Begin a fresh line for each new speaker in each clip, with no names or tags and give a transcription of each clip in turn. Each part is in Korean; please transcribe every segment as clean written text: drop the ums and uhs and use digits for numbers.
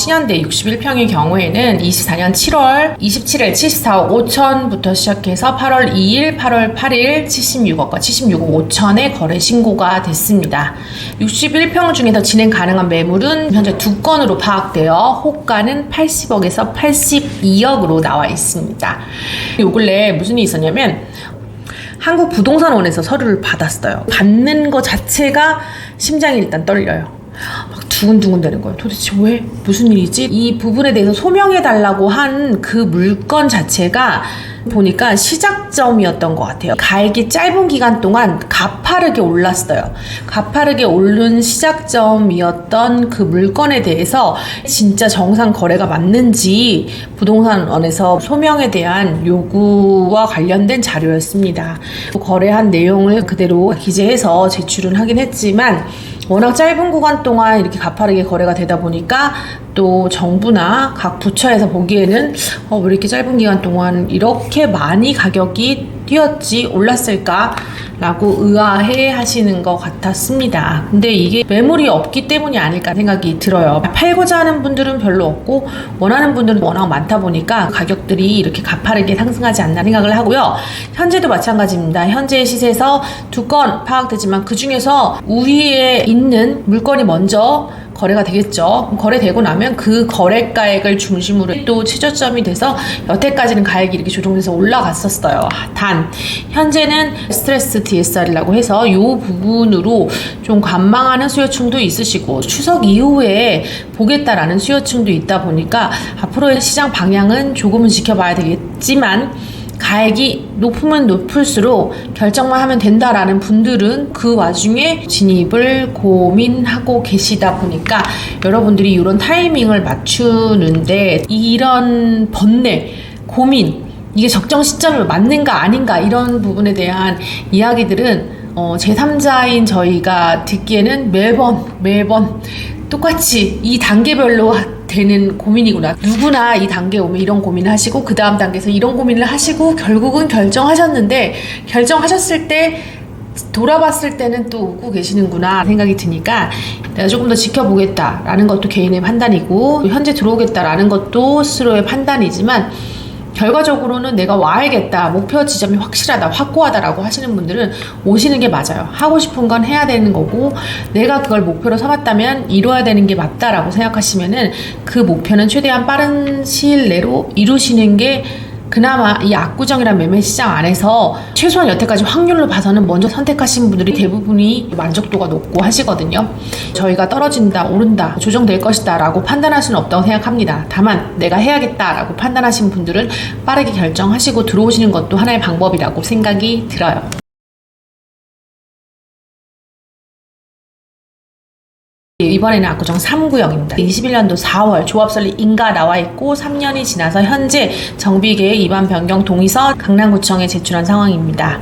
신현대 61평의 경우에는 24년 7월 27일 74억 5천부터 시작해서 8월 2일, 8월 8일 76억과 76억 5천의 거래 신고가 됐습니다. 61평 중에서 진행 가능한 매물은 현재 2건으로 파악되어 호가는 80억에서 82억으로 나와 있습니다. 요 근래 무슨 일이 있었냐면 한국부동산원에서 서류를 받았어요. 받는 거 자체가 심장이 일단 떨려요. 막 두근두근 되는 거예요. 도대체 왜? 무슨 일이지? 이 부분에 대해서 소명해달라고 한 그 물건 자체가 보니까 시작점이었던 것 같아요. 가액이 짧은 기간 동안 가파르게 올랐어요. 가파르게 오른 시작점이었던 그 물건에 대해서 진짜 정상 거래가 맞는지 부동산원에서 소명에 대한 요구와 관련된 자료였습니다. 거래한 내용을 그대로 기재해서 제출은 하긴 했지만 워낙 짧은 구간 동안 이렇게 가파르게 거래가 되다 보니까 또 정부나 각 부처에서 보기에는 왜 이렇게 짧은 기간 동안 이렇게 많이 가격이 뛰었지, 올랐을까? 라고 의아해 하시는 것 같았습니다. 근데 이게 매물이 없기 때문이 아닐까 생각이 들어요. 팔고자 하는 분들은 별로 없고 원하는 분들은 워낙 많다 보니까 가격들이 이렇게 가파르게 상승하지 않나 생각을 하고요. 현재도 마찬가지입니다. 현재 시세에서 2건 파악되지만 그 중에서 우위에 있는 물건이 먼저 거래가 되겠죠. 거래되고 나면 그 거래가액을 중심으로 또 최저점이 돼서 여태까지는 가액이 이렇게 조정돼서 올라갔었어요. 단 현재는 스트레스 DSR이라고 해서 이 부분으로 좀 관망하는 수요층도 있으시고 추석 이후에 보겠다라는 수요층도 있다 보니까 앞으로의 시장 방향은 조금은 지켜봐야 되겠지만 가액이 높으면 높을수록 결정만 하면 된다라는 분들은 그 와중에 진입을 고민하고 계시다 보니까 여러분들이 이런 타이밍을 맞추는데 이런 번뇌, 고민, 이게 적정 시점을 맞는가 아닌가 이런 부분에 대한 이야기들은 제3자인 저희가 듣기에는 매번 똑같이 이 단계별로 되는 고민이구나. 누구나 이 단계에 오면 이런 고민을 하시고 그 다음 단계에서 이런 고민을 하시고 결국은 결정하셨는데 결정하셨을 때 돌아봤을 때는 또 웃고 계시는구나 생각이 드니까 내가 조금 더 지켜보겠다라는 것도 개인의 판단이고 현재 들어오겠다라는 것도 스스로의 판단이지만 결과적으로는 내가 와야겠다, 목표 지점이 확실하다, 확고하다라고 하시는 분들은 오시는 게 맞아요. 하고 싶은 건 해야 되는 거고 내가 그걸 목표로 삼았다면 이루어야 되는 게 맞다라고 생각하시면은 그 목표는 최대한 빠른 시일 내로 이루시는 게 그나마 이 압구정이란 매매 시장 안에서 최소한 여태까지 확률로 봐서는 먼저 선택하신 분들이 대부분이 만족도가 높고 하시거든요. 저희가 떨어진다, 오른다, 조정될 것이다 라고 판단할 수는 없다고 생각합니다. 다만 내가 해야겠다 라고 판단하신 분들은 빠르게 결정하시고 들어오시는 것도 하나의 방법이라고 생각이 들어요. 이번에는 압구정 3구역입니다. 21년도 4월 조합설립 인가 나와 있고 3년이 지나서 현재 정비계획 위반 변경 동의서 강남구청에 제출한 상황입니다.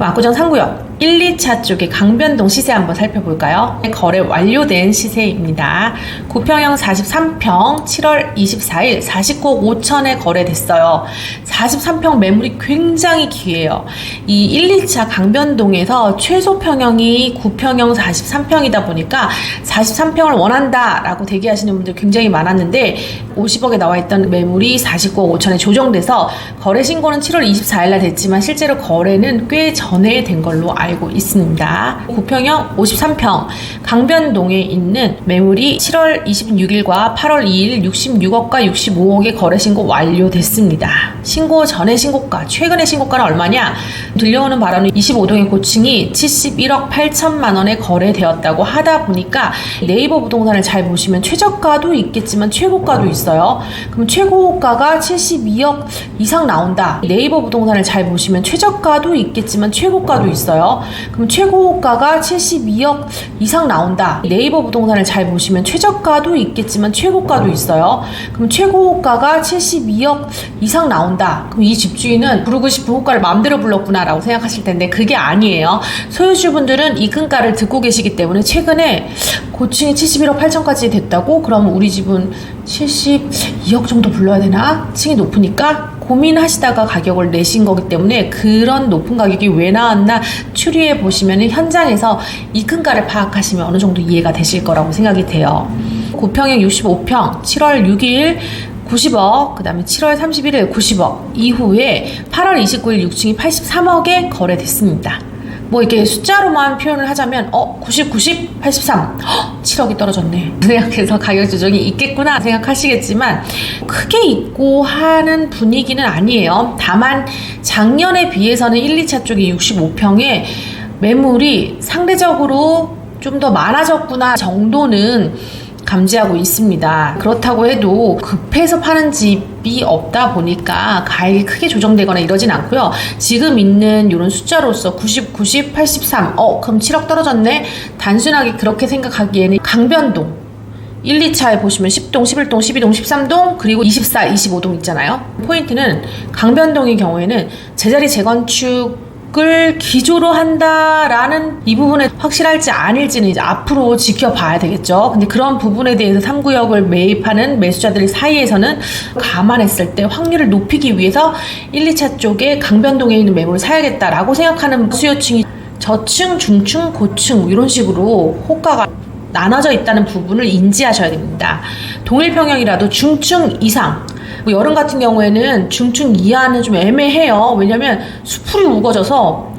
압구정 3구역 1, 2차 쪽에 강변동 시세 한번 살펴볼까요? 거래 완료된 시세입니다. 9평형 43평 7월 24일 49억 5천에 거래됐어요. 43평 매물이 굉장히 귀해요. 이 1, 2차 강변동에서 최소 평형이 9평형 43평이다 보니까 43평을 원한다 라고 대기하시는 분들 굉장히 많았는데 50억에 나와 있던 매물이 49억 5천에 조정돼서 거래 신고는 7월 24일 날 됐지만 실제로 거래는 꽤 전에 된 걸로 알고 있습니다. 9평형 53평 강변동에 있는 매물이 7월 26일과 8월 2일 66억과 65억의 거래 신고 완료됐습니다. 신고 전의 신고가, 최근의 신고가는 얼마냐? 들려오는 바로는 25동의 고층이 71억 8천만 원에 거래되었다고 하다 보니까 네이버 부동산을 잘 보시면 최저가도 있겠지만 최고가도 있어요. 그럼 최고가가 72억 이상 나온다. 네이버 부동산을 잘 보시면 최저가도 있겠지만 최고가도 있어요. 그럼 최고가가 72억 이상 나온다. 네이버 부동산을 잘 보시면 최저가도 있겠지만 최고가도 있어요. 그럼 최고가가 72억 이상 나온다. 그럼 이 집주인은 부르고 싶은 호가를 마음대로 불렀구나 라고 생각하실 텐데 그게 아니에요. 소유주분들은 이 근가를 듣고 계시기 때문에 최근에 고층이 71억 8천까지 됐다고? 그럼 우리 집은 72억 정도 불러야 되나? 층이 높으니까 고민하시다가 가격을 내신 거기 때문에 그런 높은 가격이 왜 나왔나 추리해 보시면 현장에서 이 근가를 파악하시면 어느 정도 이해가 되실 거라고 생각이 돼요. 고평형 65평 7월 6일 90억, 그 다음에 7월 31일 90억 이후에 8월 29일 6층이 83억에 거래됐습니다. 뭐 이렇게 숫자로만 표현을 하자면 90, 90, 83 7억이 떨어졌네 생각해서 가격 조정이 있겠구나 생각하시겠지만 크게 있고 하는 분위기는 아니에요. 다만 작년에 비해서는 1, 2차 쪽이 65평에 매물이 상대적으로 좀 더 많아졌구나 정도는 감지하고 있습니다. 그렇다고 해도 급해서 파는 집이 없다 보니까 가격이 크게 조정되거나 이러진 않고요. 지금 있는 이런 숫자로서 90, 90, 83 그럼 7억 떨어졌네? 단순하게 그렇게 생각하기에는 강변동 1, 2차에 보시면 10동, 11동, 12동, 13동 그리고 24, 25동 있잖아요. 포인트는 강변동의 경우에는 제자리 재건축 을 기조로 한다라는 이 부분에 확실할지 아닐지는 이제 앞으로 지켜봐야 되겠죠. 근데 그런 부분에 대해서 3구역을 매입하는 매수자들 사이에서는 감안했을 때 확률을 높이기 위해서 1, 2차 쪽에 강변동에 있는 매물을 사야겠다라고 생각하는 수요층이 저층, 중층, 고층 이런 식으로 호가가 나눠져 있다는 부분을 인지하셔야 됩니다. 동일 평형이라도 중층 이상 여름 같은 경우에는 중층 이하는 좀 애매해요. 왜냐면 수풀이 우거져서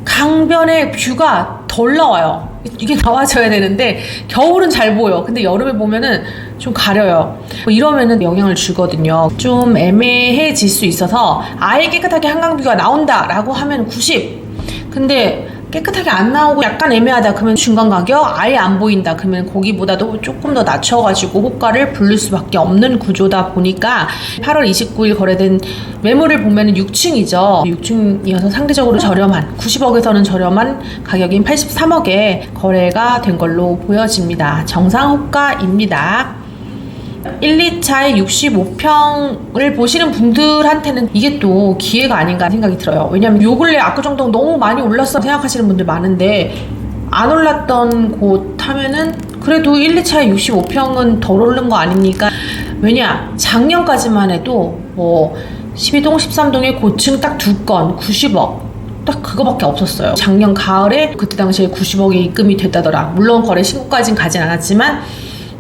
강변의 뷰가 덜 나와요. 이게 나와줘야 되는데 겨울은 잘 보여. 근데 여름에 보면은 좀 가려요. 이러면은 영향을 주거든요. 좀 애매해질 수 있어서 아예 깨끗하게 한강뷰가 나온다 라고 하면 90. 근데 깨끗하게 안 나오고 약간 애매하다 그러면 중간 가격 아예 안 보인다 그러면 거기보다도 조금 더 낮춰가지고 호가를 부를 수밖에 없는 구조다 보니까 8월 29일 거래된 매물을 보면 6층이죠. 6층이어서 상대적으로 저렴한 90억에서는 저렴한 가격인 83억에 거래가 된 걸로 보여집니다. 정상 호가입니다. 1, 2차에 65평을 보시는 분들한테는 이게 또 기회가 아닌가 생각이 들어요. 왜냐면 요 근래 압구정동 너무 많이 올랐어 생각하시는 분들 많은데 안 올랐던 곳 하면은 그래도 1, 2차에 65평은 덜 오른 거 아닙니까? 왜냐 작년까지만 해도 뭐 12동, 13동에 고층 딱 2건 90억 딱 그거밖에 없었어요. 작년 가을에 그때 당시에 90억에 입금이 됐다더라. 물론 거래 신고까지는 가진 않았지만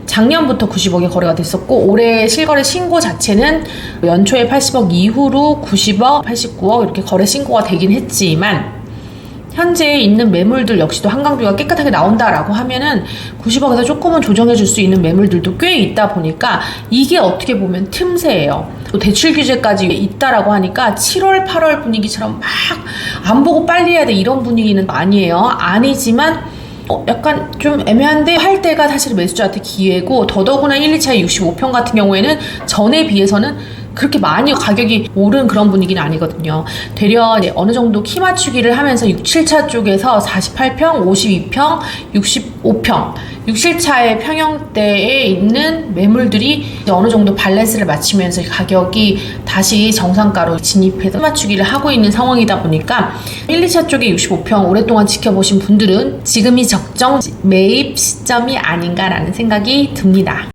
작년부터 90억에 거래가 됐었고 올해 실거래 신고 자체는 연초에 80억 이후로 90억, 89억 이렇게 거래 신고가 되긴 했지만 현재 있는 매물들 역시도 한강뷰가 깨끗하게 나온다라고 하면은 90억에서 조금은 조정해 줄 수 있는 매물들도 꽤 있다 보니까 이게 어떻게 보면 틈새예요. 또 대출 규제까지 있다라고 하니까 7월, 8월 분위기처럼 막 안 보고 빨리 해야 돼 이런 분위기는 아니에요. 아니지만 약간 좀 애매한데 할 때가 사실 매수자한테 기회고 더더구나 1, 2차의 65평 같은 경우에는 전에 비해서는 그렇게 많이 가격이 오른 그런 분위기는 아니거든요. 되려 어느 정도 키 맞추기를 하면서 6, 7차 쪽에서 48평, 52평, 65평 6, 7차의 평형대에 있는 매물들이 어느 정도 밸런스를 맞추면서 가격이 다시 정상가로 진입해서 맞추기를 하고 있는 상황이다 보니까 1, 2차 쪽에 65평 오랫동안 지켜보신 분들은 지금이 적정 매입 시점이 아닌가라는 생각이 듭니다.